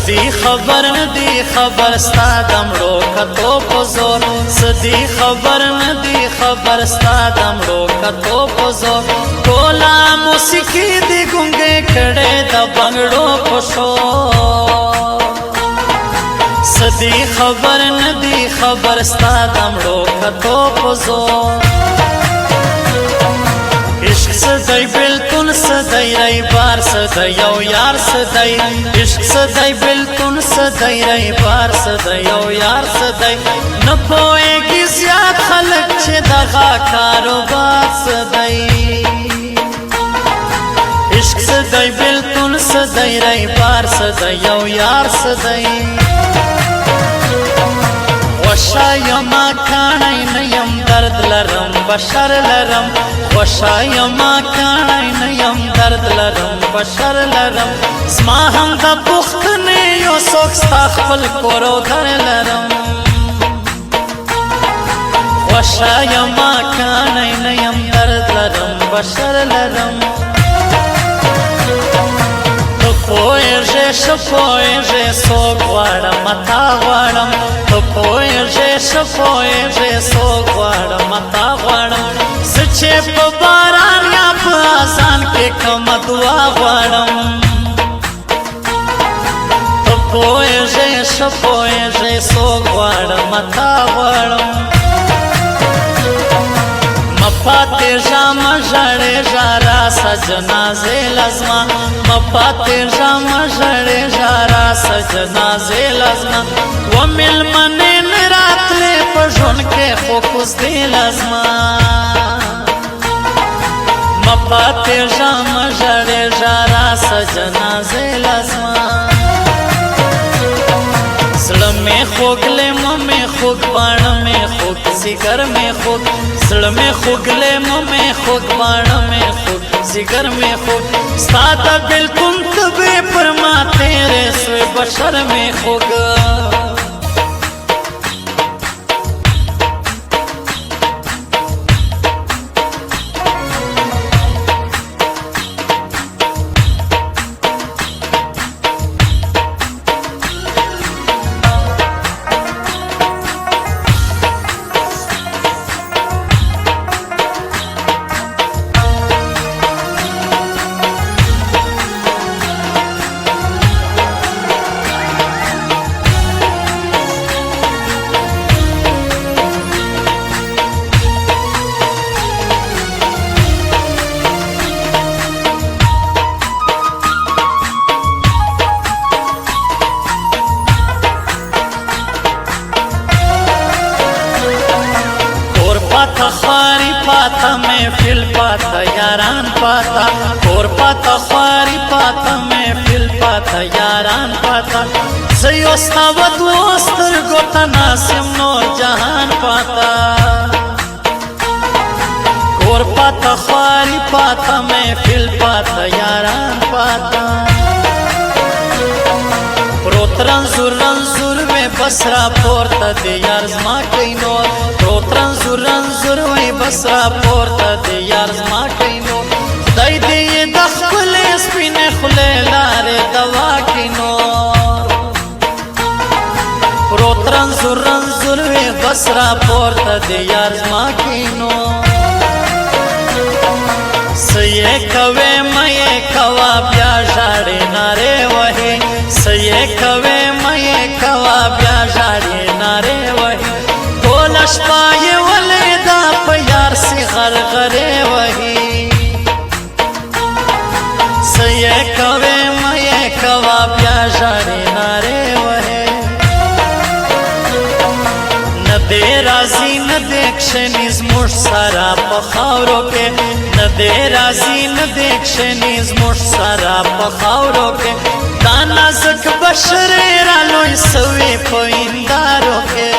سدی خبر ندی خبر ستا دمړو کتو پزور سدی خبر ندی خبر ستا دمړو کتو پزور ټولا موسیقي دی ګونګې کړه د بنګړو پښو سدی خبر ندی خبر ستا دمړو کتو پزور عشق سدی بلتون سدی ری بار سدی یو یار سدی عشق سدی بلتون سدی ری بار سدی یو یار سدی نپوئیگی زیاد خلق چه دغا کاروبار سدی عشق سدی بلتون سدی ری بار سدی یو یار سدی وشا یما کانای نیم درد لرم بشر لرم وشا یما کانای نیم درد لرم بشر لرم زما هم د پختنې یو څوک ستا خپل کور او در لرم وشا یما کانای نیم درد لرم بشر لرم پویږه شپویږه سوک غواړم تا غواړم ته پویږه شپویږه سوک غواړم تا غواړم سچې په باران یا په اذان کې کوم دعا غواړم ته پویږه شپویږه سوک غواړم تا غواړم مپاتے جام جڑے جارا سجنا زیلزما مپاتے جام جڑے جارا سجنا زیلزما ومل منین رات لے پژون کے خوکس دیلزما مپاتے جام جڑے جارا سجنا زیلزما سڑ میں خوگلے میں خوگ بان میں خوگ زگر میں خوگ سڑ میں خوگلے میں خوگ بان میں خوگ زگر میں خوگ سادا بلکن تبے پر ما تیرے سوے بشر میں خوگ خاری پاتا محفل پاتا یاران پاتا اور پاتا خاری پاتا محفل پاتا یاران پاتا زیوستا ودوستر گوتا ناسم نور جہان پاتا اور پاتا خاری پاتا محفل پاتا یاران پاتا پروت رنزور وی بسرا پورتا دی یار زما کئی نور پروت رنزور وی بسرا پورتا دی یار زما کئی نور خدای دی دخل سپین خلی لار دوا کئی نور پروت رنزور وی بسرا پورتا دی یار زما کئی نور سیے کوے مئے کوا بیا جاڑے نارے وہی سیے کوے مئے کوا بیا جاڑے نارے وہی دولش پائے والے دا پیار سی غرغرے وہی سیے کوے مئے کوا بیا جاڑے نارے وہی ندے رازی ندیکشنیز مش سارا پخاورو کے ندے رازی ندیکشنیز مش سارا پخاورو کے دانا زک بشر رالوی سوی پویندارو کے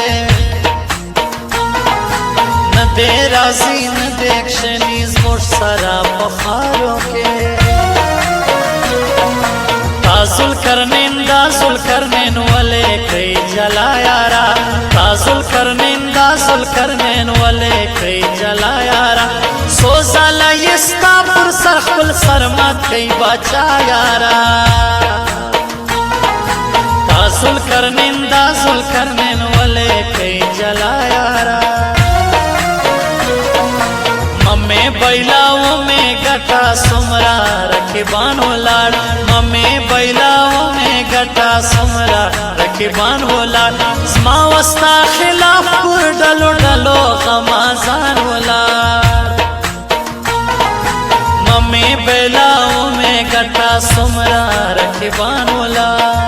ندے رازی ندیکشنیز مش سارا پخاورو کے تازل کرنین والے کئی جلا یارا تازل کرنین والے کئی جلا یارا سوزالا یستا پر سر خپل سر مات کئی بچا یارا जुलकरनैन दा जुलकरनैन वले कई जला यारा मम्मे बैलाओ में गटा सुमरा रखिबानो लाड मम्मे बैलाओ में गटा सुमरा रखिबानो लाड स्मा वस्ता खिलाफ पुर डलो डलो गमाजान वलाड मम्मे बैलाओ में गटा सुमरा रखिबानो लाड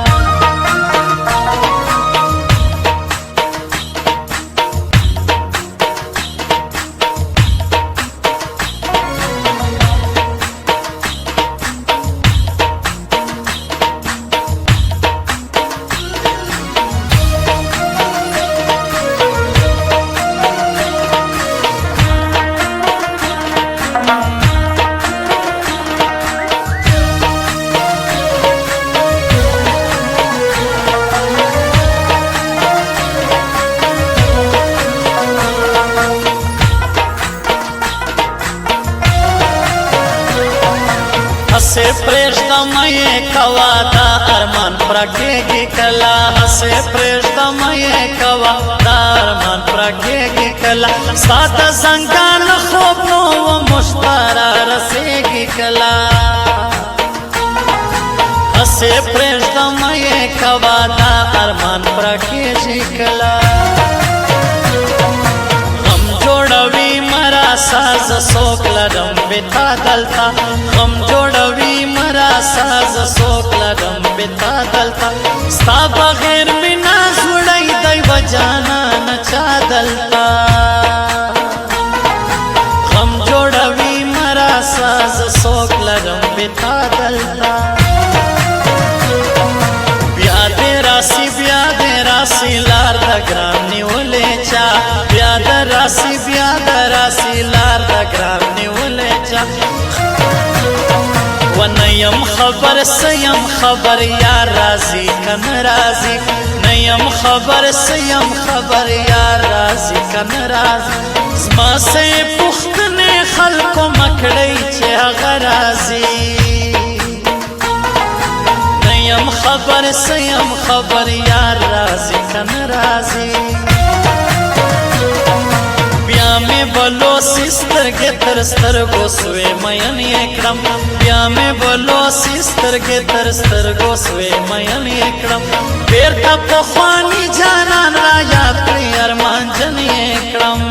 हसे प्रेष्टमये कवादा अरमान प्रज्ञेगी कला हसे प्रेष्टमये कवादा अरमान प्रज्ञेगी कला सात संगान खूब नो मुश्तारा रसेगी कला हसे प्रेष्टमये कवादा अरमान प्रज्ञेगी कला साज सोकला रंबिता दलता हम जोड़वी मरा साज सोकला रंबिता दलता स्ता बगैर बिना जुड़ई दैव जाना नचा दलता हम जोड़वी मरा साज सोकला रंबिता दलता ब्यादे राशि लार ग्राम निवले चा ब्याद राशि लार ग्राम निवले चा वनयम खबर सयम खबर यार राजी कन राजी नयम खबर सयम खबर यार राजी कन राजी स्मा से पुख्तने खल्को मकड़ई छे गराजी नयम खबर सयम खबर यार राजी कन राजी ब्या में बोलो सिस्तर के तरस्तर गोसवे मयन एकड़म ब्या में बोलो सिस्तर के तरस्तर गोसवे मयन एकड़म बेरता पख्वानी जानान राया कई अरमान जन एकड़म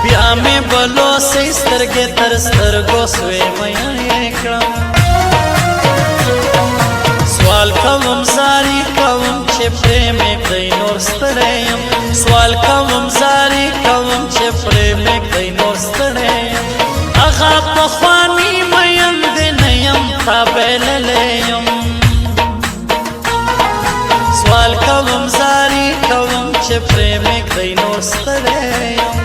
ब्या में बोलो सिस्तर के तरस्तर गोसवे मयन एकड़म स्वाल कवम जारी कवम छे प्रेम दैनोर स्तरेयम स्वाल कवम जारी कवम छे प्रेम दैनोर स्तरेयम अगा पख्वानी मयन दिनयम ताबेललेयम स्वाल कवम जारी कवम छे प्रेम दैनोर स्तरेयम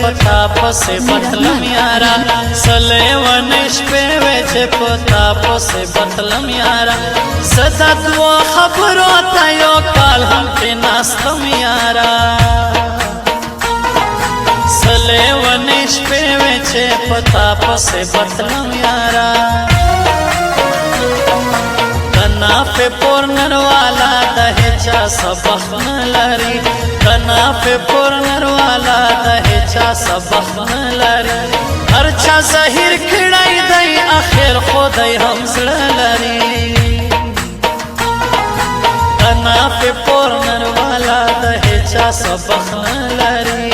पताप से बतलम यारा सलेवनिश पे वेचे पताप से बतलम यारा सदा दुआ खबरो तायो काल हम पे नास्तम यारा सलेवनिश पे वेचे पताप से बतलम यारा कना पे पोरनर वाला दहेचा सबक न लरी कना पे पोरनर वाला दहेचा सबक न लरी हरचा जहिर खिड़ाई दई आखिर खुदई हम लरी कना पे पोरनर वाला दहेचा सबक न लरी